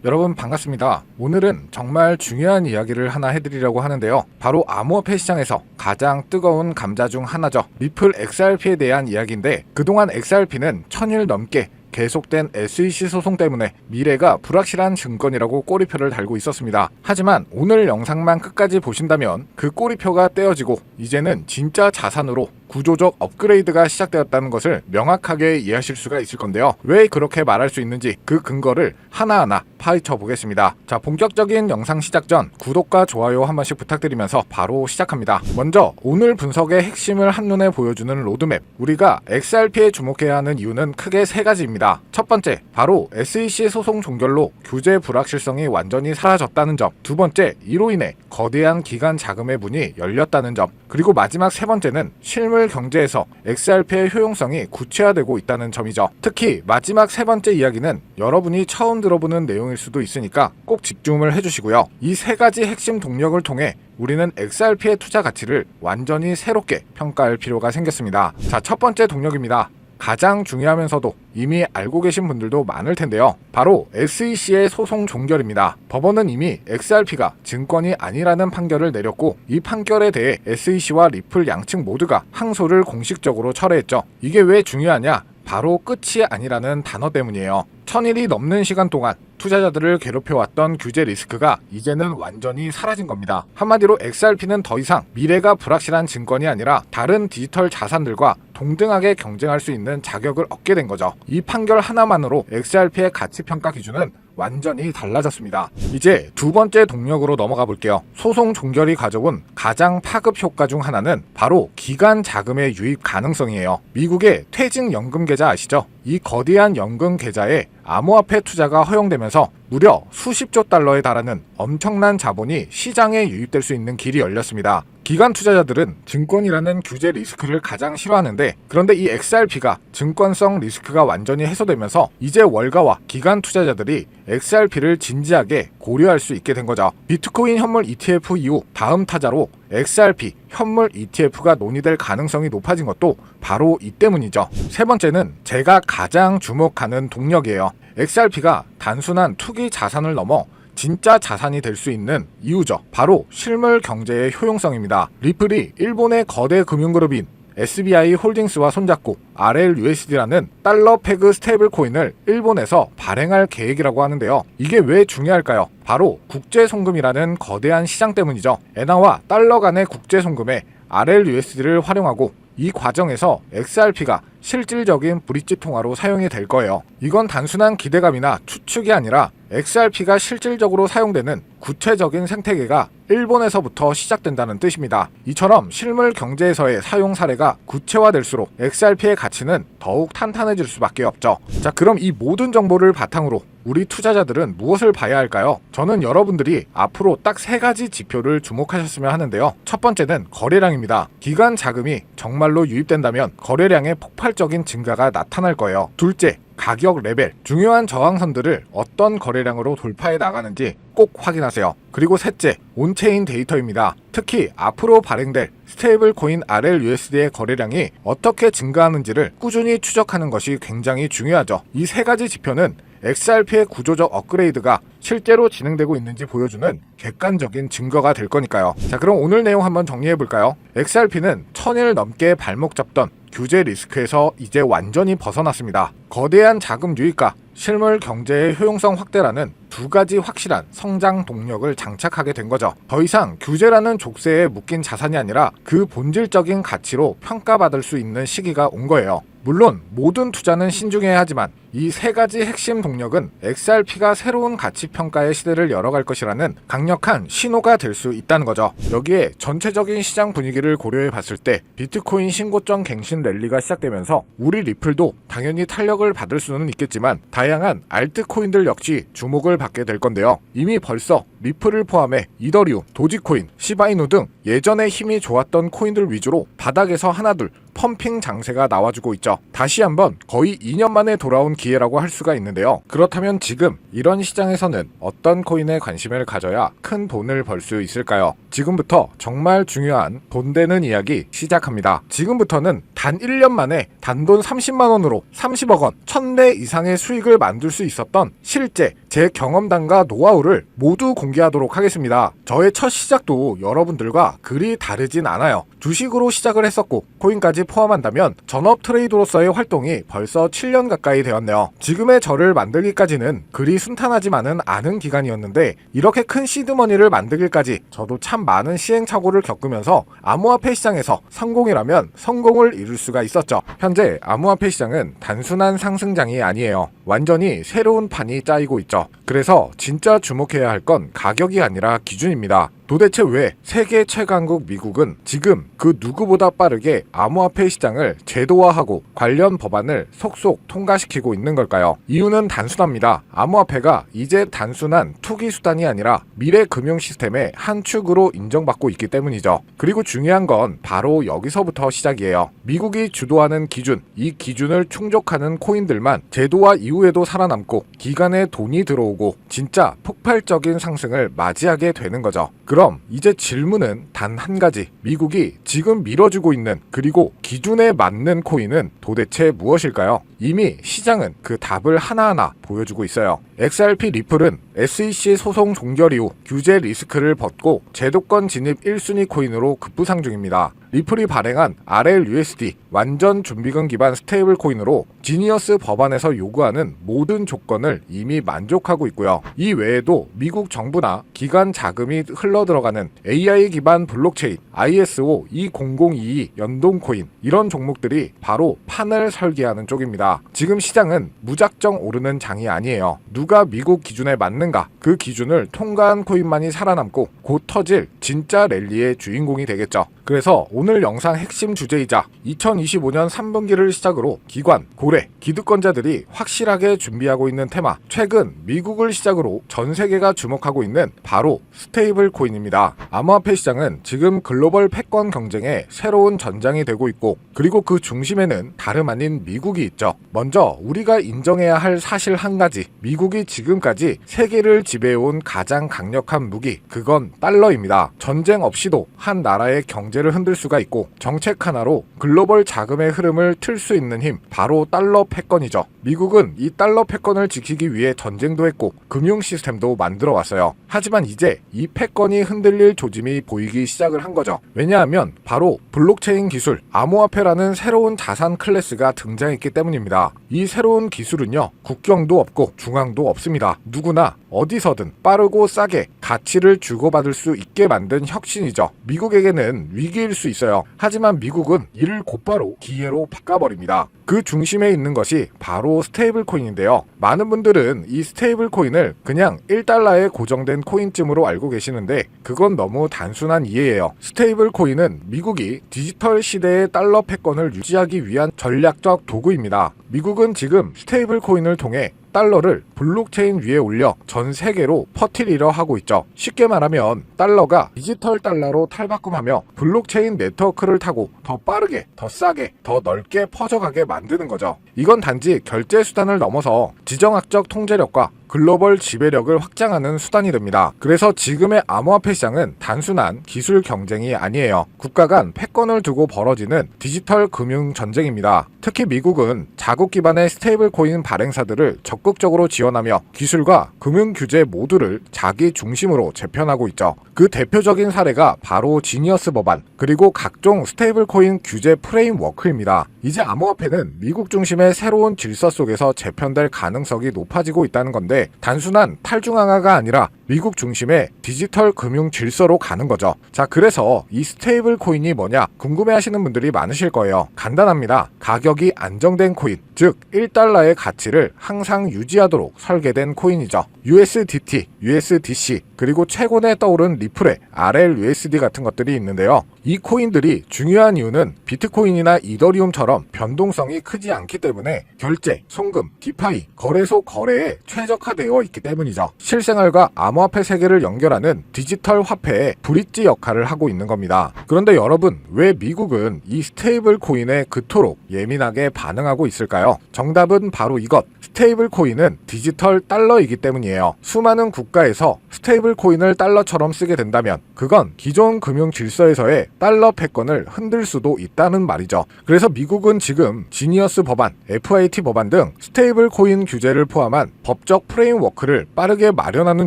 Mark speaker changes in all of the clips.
Speaker 1: 여러분 반갑습니다. 오늘은 정말 중요한 이야기를 하나 해드리려고 하는데요. 바로 암호화폐 시장에서 가장 뜨거운 감자 중 하나죠. 리플 XRP에 대한 이야기인데, 그동안 XRP는 1000일 넘게 계속된 SEC 소송 때문에 미래가 불확실한 증권이라고 꼬리표를 달고 있었습니다. 하지만 오늘 영상만 끝까지 보신다면 그 꼬리표가 떼어지고 이제는 진짜 자산으로 구조적 업그레이드가 시작되었다는 것을 명확하게 이해하실 수가 있을 건데요. 왜 그렇게 말할 수 있는지 그 근거를 하나하나 파헤쳐 보겠습니다. 자, 본격적인 영상 시작 전 구독과 좋아요 한 번씩 부탁드리면서 바로 시작합니다. 먼저 오늘 분석의 핵심을 한눈에 보여주는 로드맵, 우리가 XRP에 주목해야 하는 이유는 크게 세 가지입니다. 첫 번째, 바로 SEC 소송 종결로 규제 불확실성이 완전히 사라졌다는 점. 두 번째, 이로 인해 거대한 기관 자금의 문이 열렸다는 점. 그리고 마지막 세 번째는 실물 경제에서 XRP의 효용성이 구체화되고 있다는 점이죠. 특히 마지막 세 번째 이야기는 여러분이 처음 들어보는 내용일 수도 있으니까 꼭 집중을 해주시고요. 이 세 가지 핵심 동력을 통해 우리는 XRP의 투자 가치를 완전히 새롭게 평가할 필요가 생겼습니다. 자, 첫 번째 동력입니다. 가장 중요하면서도 이미 알고 계신 분들도 많을 텐데요. 바로 SEC의 소송 종결입니다. 법원은 이미 XRP가 증권이 아니라는 판결을 내렸고, 이 판결에 대해 SEC와 리플 양측 모두가 항소를 공식적으로 철회했죠. 이게 왜 중요하냐? 바로 끝이 아니라는 단어 때문이에요. 1000일이 넘는 시간 동안 투자자들을 괴롭혀왔던 규제 리스크가 이제는 완전히 사라진 겁니다. 한마디로 XRP는 더 이상 미래가 불확실한 증권이 아니라 다른 디지털 자산들과 동등하게 경쟁할 수 있는 자격을 얻게 된 거죠. 이 판결 하나만으로 XRP의 가치 평가 기준은 완전히 달라졌습니다. 이제 두 번째 동력으로 넘어가 볼게요. 소송 종결이 가져온 가장 파급 효과 중 하나는 바로 기관 자금의 유입 가능성이에요. 미국의 퇴직연금 계좌 아시죠? 이 거대한 연금 계좌에 암호화폐 투자가 허용되면서 무려 수십조 달러에 달하는 엄청난 자본이 시장에 유입될 수 있는 길이 열렸습니다. 기관 투자자들은 증권이라는 규제 리스크를 가장 싫어하는데, 그런데 이 XRP가 증권성 리스크가 완전히 해소되면서 이제 월가와 기관 투자자들이 XRP를 진지하게 고려할 수 있게 된 거죠. 비트코인 현물 ETF 이후 다음 타자로 XRP 현물 ETF가 논의될 가능성이 높아진 것도 바로 이 때문이죠. 세 번째는 제가 가장 주목하는 동력이에요. XRP가 단순한 투기 자산을 넘어 진짜 자산이 될 수 있는 이유죠. 바로 실물 경제의 효용성입니다. 리플이 일본의 거대 금융그룹인 SBI 홀딩스와 손잡고 RLUSD라는 달러 페그 스테이블 코인을 일본에서 발행할 계획이라고 하는데요. 이게 왜 중요할까요? 바로 국제 송금이라는 거대한 시장 때문이죠. 엔화와 달러 간의 국제 송금에 RLUSD를 활용하고, 이 과정에서 XRP가 실질적인 브릿지 통화로 사용이 될 거예요. 이건 단순한 기대감이나 추측이 아니라 XRP가 실질적으로 사용되는 구체적인 생태계가 일본에서부터 시작된다는 뜻입니다. 이처럼 실물 경제에서의 사용 사례가 구체화될수록 XRP의 가치는 더욱 탄탄해질 수밖에 없죠. 자, 그럼 이 모든 정보를 바탕으로 우리 투자자들은 무엇을 봐야 할까요? 저는 여러분들이 앞으로 딱 세 가지 지표를 주목하셨으면 하는데요. 첫 번째는 거래량입니다. 기관 자금이 정말로 유입된다면 거래량의 폭발적인 증가가 나타날 거예요. 둘째, 가격 레벨, 중요한 저항선들을 어떤 거래량으로 돌파해 나가는지 꼭 확인하세요. 그리고 셋째, 온체인 데이터입니다. 특히 앞으로 발행될 스테이블 코인 RLUSD의 거래량이 어떻게 증가하는지를 꾸준히 추적하는 것이 굉장히 중요하죠. 이 세 가지 지표는 XRP의 구조적 업그레이드가 실제로 진행되고 있는지 보여주는 객관적인 증거가 될 거니까요. 자, 그럼 오늘 내용 한번 정리해 볼까요? XRP는 1000일 넘게 발목 잡던 규제 리스크에서 이제 완전히 벗어났습니다. 거대한 자금 유입과 실물 경제의 효용성 확대라는 두 가지 확실한 성장 동력을 장착하게 된 거죠. 더 이상 규제라는 족쇄에 묶인 자산이 아니라 그 본질적인 가치로 평가받을 수 있는 시기가 온 거예요. 물론 모든 투자는 신중해야 하지만 이 세 가지 핵심 동력은 XRP가 새로운 가치 평가의 시대를 열어갈 것이라는 강력한 신호가 될 수 있다는 거죠. 여기에 전체적인 시장 분위기를 고려해 봤을 때 비트코인 신고점 갱신 랠리가 시작되면서 우리 리플도 당연히 탄력을 받을 수는 있겠지만 다양한 알트코인들 역시 주목을 받게 될 건데요. 이미 벌써 리플을 포함해 이더리움, 도지코인, 시바이누 등 예전에 힘이 좋았던 코인들 위주로 바닥에서 하나둘 펌핑 장세가 나와주고 있죠. 다시 한번 거의 2년 만에 돌아온 기회라고 할 수가 있는데요. 그렇다면 지금 이런 시장에서는 어떤 코인에 관심을 가져야 큰 돈을 벌 수 있을까요? 지금부터 정말 중요한 돈 되는 이야기 시작합니다. 지금부터는 단 1년 만에 단돈 30만원으로 30억 원, 1000배 이상의 수익을 만들 수 있었던 실제 제 경험담과 노하우를 모두 공개하도록 하겠습니다. 저의 첫 시작도 여러분들과 그리 다르진 않아요. 주식으로 시작을 했었고 코인까지 포함한다면 전업 트레이더로서의 활동이 벌써 7년 가까이 되었네요. 지금의 저를 만들기까지는 그리 순탄하지만은 않은 기간이었는데 이렇게 큰 시드머니를 만들기까지 저도 참 많은 시행착오를 겪으면서 암호화폐 시장에서 성공이라면 성공을 이룰 수가 있었죠. 현재 암호화폐 시장은 단순한 상승장이 아니에요. 완전히 새로운 판이 짜이고 있죠. 그래서 진짜 주목해야 할 건 가격이 아니라 기준입니다. 도대체 왜 세계 최강국 미국은 지금 그 누구보다 빠르게 암호화폐 시장을 제도화하고 관련 법안을 속속 통과시키고 있는 걸까요? 이유는 단순합니다. 암호화폐가 이제 단순한 투기 수단이 아니라 미래 금융 시스템의 한 축으로 인정받고 있기 때문이죠. 그리고 중요한 건 바로 여기서부터 시작이에요. 미국이 주도하는 기준, 이 기준을 충족하는 코인들만 제도화 이후에도 살아남고 기간에 돈이 들어오고 진짜 폭발적인 상승을 맞이하게 되는 거죠. 그럼 이제 질문은 단 한 가지. 미국이 지금 밀어주고 있는 그리고 기준에 맞는 코인은 도대체 무엇일까요? 이미 시장은 그 답을 하나하나 보여주고 있어요. XRP 리플은 SEC 소송 종결 이후 규제 리스크를 벗고 제도권 진입 1순위 코인으로 급부상 중입니다. 리플이 발행한 RLUSD 완전 준비금 기반 스테이블 코인으로 지니어스 법안에서 요구하는 모든 조건을 이미 만족하고 있고요. 이 외에도 미국 정부나 기관 자금이 흘러들어가는 AI 기반 블록체인 ISO 20022 연동 코인 이런 종목들이 바로 판을 설계하는 쪽입니다. 지금 시장은 무작정 오르는 장이 아니에요. 누가 미국 기준에 맞는가 그 기준을 통과한 코인만이 살아남고 곧 터질 진짜 랠리의 주인공이 되겠죠. 그래서 오늘 영상 핵심 주제이자 2025년 3분기를 시작으로 기관, 고래, 기득권자들이 확실하게 준비하고 있는 테마, 최근 미국을 시작으로 전 세계가 주목하고 있는 바로 스테이블 코인입니다. 암호화폐 시장은 지금 글로벌 패권 경쟁의 새로운 전장이 되고 있고 그리고 그 중심에는 다름 아닌 미국이 있죠. 먼저 우리가 인정해야 할 사실 한 가지, 미국이 지금까지 세계를 지배해온 가장 강력한 무기, 그건 달러입니다. 전쟁 없이도 한 나라의 경제를 흔들 수가 있고 정책 하나로 글로벌 자금의 흐름을 틀 수 있는 힘, 바로 달러 패권이죠. 미국은 이 달러 패권을 지키기 위해 전쟁도 했고 금융 시스템도 만들어 왔어요. 하지만 이제 이 패권이 흔들릴 조짐이 보이기 시작을 한 거죠. 왜냐하면 바로 블록체인 기술, 암호화폐라는 새로운 자산 클래스가 등장했기 때문입니다. 이 새로운 기술은요, 국경도 없고 중앙도 없습니다. 누구나 어디서든 빠르고 싸게 가치를 주고받을 수 있게 만든 혁신이죠. 미국에게는 위기일 수 있어요. 하지만 미국은 이를 곧바로 기회로 바꿔버립니다. 그 중심에 있는 것이 바로 스테이블 코인인데요. 많은 분들은 이 스테이블 코인을 그냥 1달러에 고정된 코인쯤으로 알고 계시는데 그건 너무 단순한 이해예요. 스테이블 코인은 미국이 디지털 시대의 달러 패권을 유지하기 위한 전략적 도구입니다. 미국은 지금 스테이블 코인을 통해 달러를 블록체인 위에 올려 전 세계로 퍼뜨리려 하고 있죠. 쉽게 말하면 달러가 디지털 달러로 탈바꿈하며 블록체인 네트워크를 타고 더 빠르게, 더 싸게, 더 넓게 퍼져가게 만드는 거죠. 이건 단지 결제 수단을 넘어서 지정학적 통제력과 글로벌 지배력을 확장하는 수단이 됩니다. 그래서 지금의 암호화폐 시장은 단순한 기술 경쟁이 아니에요. 국가 간 패권을 두고 벌어지는 디지털 금융 전쟁입니다. 특히 미국은 자국 기반의 스테이블 코인 발행사들을 적극적으로 지원하며 기술과 금융 규제 모두를 자기 중심으로 재편하고 있죠. 그 대표적인 사례가 바로 지니어스 법안, 그리고 각종 스테이블 코인 규제 프레임워크입니다. 이제 암호화폐는 미국 중심의 새로운 질서 속에서 재편될 가능성이 높아지고 있다는 건데 단순한 탈중앙화가 아니라 미국 중심의 디지털 금융 질서로 가는 거죠. 자, 그래서 이 스테이블 코인이 뭐냐 궁금해하시는 분들이 많으실 거예요. 간단합니다. 가격이 안정된 코인, 즉 1달러의 가치를 항상 유지하도록 설계된 코인이죠. USDT, USDC, 그리고 최근에 떠오른 리플의 RLUSD 같은 것들이 있는데요. 이 코인들이 중요한 이유는 비트코인이나 이더리움처럼 변동성이 크지 않기 때문에 결제, 송금, 디파이, 거래소 거래에 최적화되어 있기 때문이죠. 실생활과 암호화폐 세계를 연결하는 디지털 화폐의 브릿지 역할을 하고 있는 겁니다. 그런데 여러분, 왜 미국은 이 스테이블 코인에 그토록 예민하게 반응하고 있을까요? 정답은 바로 이것. 스테이블 코인은 디지털 달러이기 때문이에요. 수많은 국가에서 스테이블 코인을 달러처럼 쓰게 된다면 그건 기존 금융 질서에서의 달러 패권을 흔들 수도 있다는 말이죠. 그래서 미국은 지금 지니어스 법안, FIT 법안 등 스테이블 코인 규제를 포함한 법적 프레임워크를 빠르게 마련하는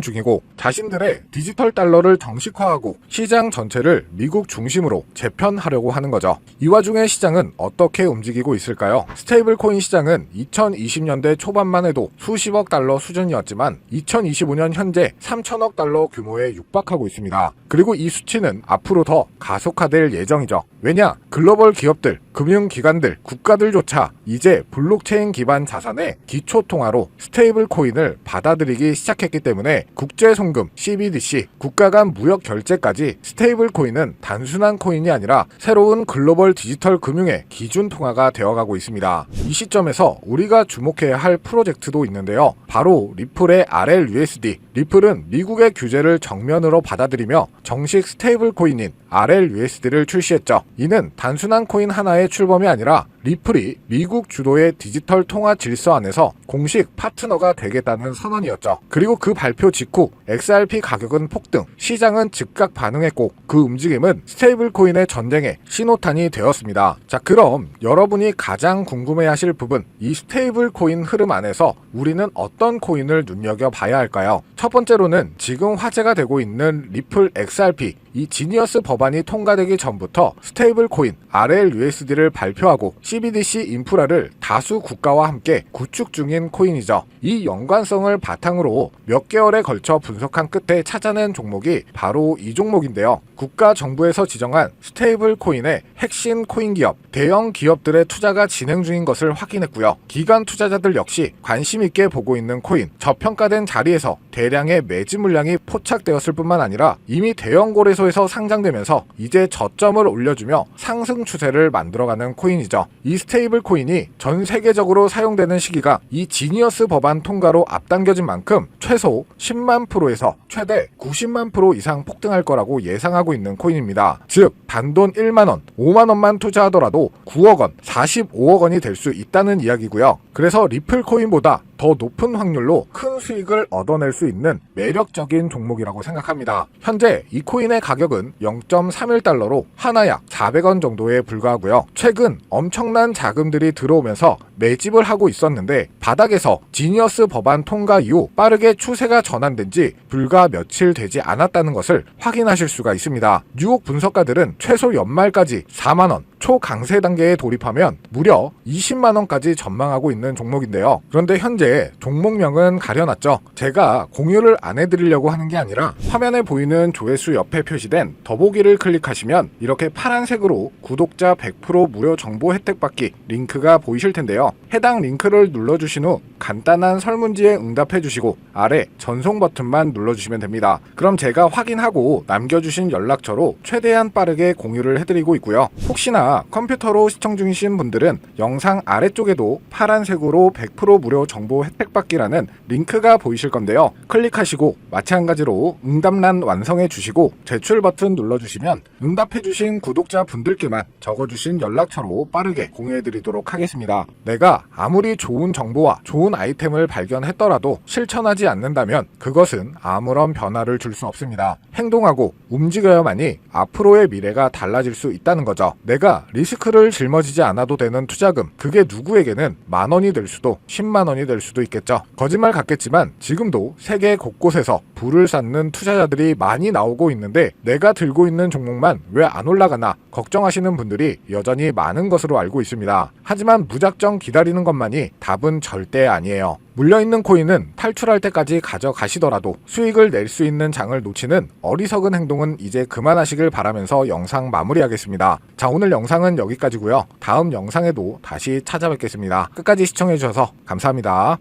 Speaker 1: 중이고, 자신들의 디지털 달러를 정식화하고 시장 전체를 미국 중심으로 재편하려고 하는 거죠. 이 와중에 시장은 어떻게 움직이고 있을까요? 스테이블 코인 시장은 2020년대 초반만 해도 수십억 달러 수준이었지만 2025년 현재 3천억 달러 규모에 육박하고 있습니다. 그리고 이 수치는 앞으로 더 가속화될 예정이죠. 왜냐? 글로벌 기업들, 금융기관들, 국가들조차 이제 블록체인 기반 자산의 기초통화로 스테이블 코인을 받아들이기 시작했기 때문에 국제송금, CBDC, 국가 간 무역 결제까지 스테이블 코인은 단순한 코인이 아니라 새로운 글로벌 디지털 금융의 기준 통화가 되어가고 있습니다. 이 시점에서 우리가 주목해야 할 프로젝트도 있는데요. 바로 리플의 RLUSD. 리플은 미국의 규제를 정면으로 받아들이며 정식 스테이블 코인인 RLUSD를 출시했죠. 이는 단순한 코인 하나의 출범이 아니라 리플이 미국 주도의 디지털 통화 질서 안에서 공식 파트너가 되겠다는 선언이었죠. 그리고 그 발표 직후 XRP 가격은 폭등, 시장은 즉각 반응했고 그 움직임은 스테이블 코인의 전쟁의 신호탄이 되었습니다. 자, 그럼 여러분이 가장 궁금해하실 부분, 이 스테이블 코인 흐름 안에서 우리는 어떤 코인을 눈여겨봐야 할까요? 첫 번째로는 지금 화제가 되고 있는 리플 XRP, 이 지니어스 법안이 통과되기 전부터 스테이블 코인 RLUSD를 발표하고 CBDC 인프라를 다수 국가와 함께 구축 중인 코인이죠. 이 연관성을 바탕으로 몇 개월에 걸쳐 분석한 끝에 찾아낸 종목이 바로 이 종목인데요. 국가 정부에서 지정한 스테이블 코인의 핵심 코인 기업, 대형 기업들의 투자가 진행 중인 것을 확인했고요. 기관 투자자들 역시 관심 있게 보고 있는 코인, 저평가된 자리에서 대량의 매집 물량이 포착되었을 뿐만 아니라 이미 대형 거래소에서 상장되면서 이제 저점을 올려주며 상승 추세를 만들어가는 코인이죠. 이 스테이블 코인이 전 세계적으로 사용되는 시기가 이 지니어스 법안 통과로 앞당겨진 만큼 최소 10만 프로에서 최대 90만 프로 이상 폭등할 거라고 예상하고 있는 코인입니다. 즉 단돈 1만원, 5만원만 투자하더라도 9억원, 45억원이 될 수 있다는 이야기고요. 그래서 리플 코인보다 더 높은 확률로 큰 수익을 얻어낼 수 있는 매력적인 종목이라고 생각합니다. 현재 이 코인의 가격은 0.31달러로 하나 약 400원 정도에 불과하고요. 최근 엄청난 자금들이 들어오면서 매집을 하고 있었는데 바닥에서 지니어스 법안 통과 이후 빠르게 추세가 전환된 지 불과 며칠 되지 않았다는 것을 확인하실 수가 있습니다. 뉴욕 분석가들은 최소 연말까지 4만원, 초강세 단계에 돌입하면 무려 20만원까지 전망하고 있는 종목인데요. 그런데 현재 종목명은 가려놨죠. 제가 공유를 안 해드리려고 하는 게 아니라 화면에 보이는 조회수 옆에 표시된 더보기를 클릭하시면 이렇게 파란색으로 구독자 100% 무료 정보 혜택 받기 링크가 보이실 텐데요. 해당 링크를 눌러주신 후 간단한 설문지에 응답해 주시고 아래 전송 버튼만 눌러주시면 됩니다. 그럼 제가 확인하고 남겨주신 연락처로 최대한 빠르게 공유를 해드리고 있고요. 혹시나 컴퓨터로 시청 중이신 분들은 영상 아래쪽에도 파란색으로 100% 무료 정보 혜택 받기라는 링크가 보이실 건데요. 클릭하시고 마찬가지로 응답란 완성해 주시고 제출 버튼 눌러주시면 응답해 주신 구독자 분들께만 적어주신 연락처로 빠르게 공유해 드리도록 하겠습니다. 내가 아무리 좋은 정보와 좋은 아이템을 발견했더라도 실천하지 않는다면 그것은 아무런 변화를 줄 수 없습니다. 행동하고 움직여야만이 앞으로의 미래가 달라질 수 있다는 거죠. 내가 리스크를 짊어지지 않아도 되는 투자금, 그게 누구에게는 만원이 될 수도 10만원이 될 수도 있겠죠. 거짓말 같겠지만 지금도 세계 곳곳에서 부를 쌓는 투자자들이 많이 나오고 있는데 내가 들고 있는 종목만 왜 안 올라가나 걱정하시는 분들이 여전히 많은 것으로 알고 있습니다. 하지만 무작정 기다리는 것만이 답은 절대 아니에요. 물려있는 코인은 탈출할 때까지 가져가시더라도 수익을 낼 수 있는 장을 놓치는 어리석은 행동은 이제 그만하시길 바라면서 영상 마무리하겠습니다. 자, 오늘 영상은 여기까지고요. 다음 영상에도 다시 찾아뵙겠습니다. 끝까지 시청해주셔서 감사합니다.